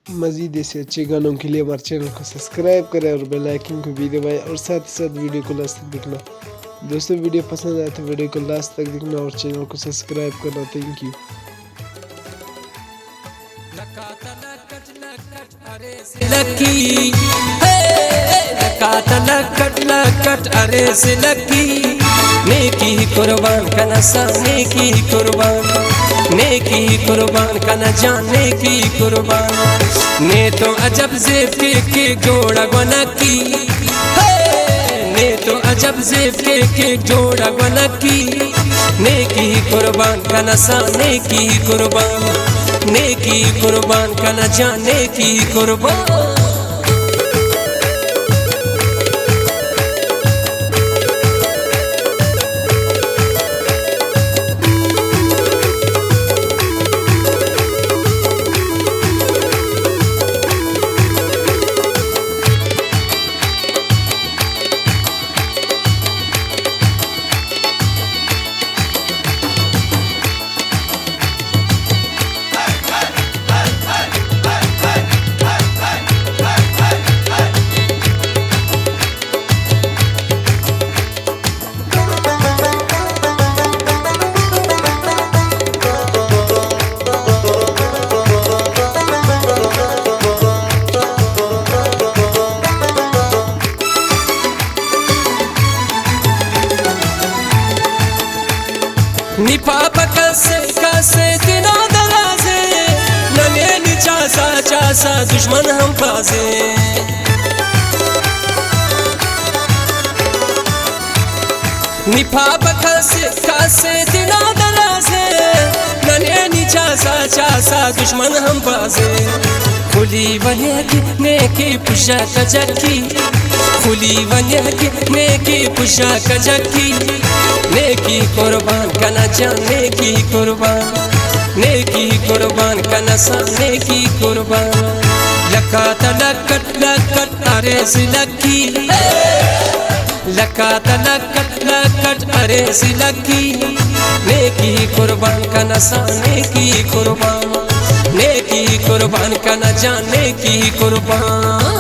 मज़ीद ऐसे अच्छे गानों के लिए हमारे चैनल को सब्सक्राइब करें और बेल आइकन को भी दबाएं और साथ ही साथ वीडियो को लास्ट तक देखना। दोस्तों वीडियो पसंद आए तो वीडियो को लास्ट तक देखना और चैनल को सब्सक्राइब करना। Thank you. लकी लकट अरे से लकी नेकी कुर्बान का नसा नेकी कुर्बान का न जाने की कुर्बान ने तो अजब जेब के जोड़ा गनकी ने तो अजब जेब के जोड़ा गनकी नेकी कुर्बान का नसा नेकी कुर्बान का न जाने की कुर्बान। निपाप कसे दिना दराजे नमे चासा दुश्मन हम बाजे निपाप कसे दिना दराजे नमे चासा दुश्मन हम बाजे खुली वने की पुशा कजकी खुली वने की पुशा कजकी नेकी कुर्बान का न जाने की कुर्बान का नसा नेकी कुर्बान लकट अरे से लकी लकट अरे से लकी नेकी कुर्बान का नसा नेकी कुर्बान का न जाने की कुर्बान।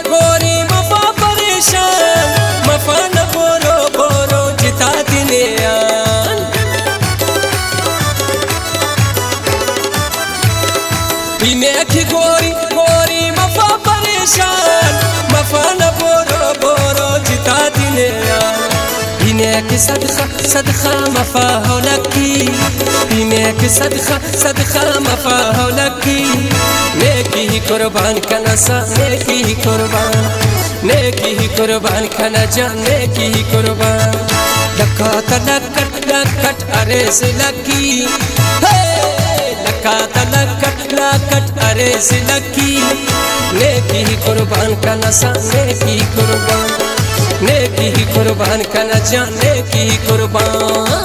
गोरी मफा परेशान मफा न बोरो जिता दिने गोरी मफा परेशान मफा न बोरो जिता दिने की सदखा मफा हो लकी की सदखा मफा हो लकी नेकी कुर्बान का नसा नेकी कुर्बान का न जाने की कुर्बान लकट अरे से लकी लकट अरे से लकी नेकी कुर्बान का नसा नेकी कुर्बान का न जाने की कुर्बान।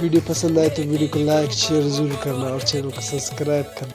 वीडियो पसंद आए तो वीडियो को लाइक शेयर जरूर करना और चैनल को सब्सक्राइब करना।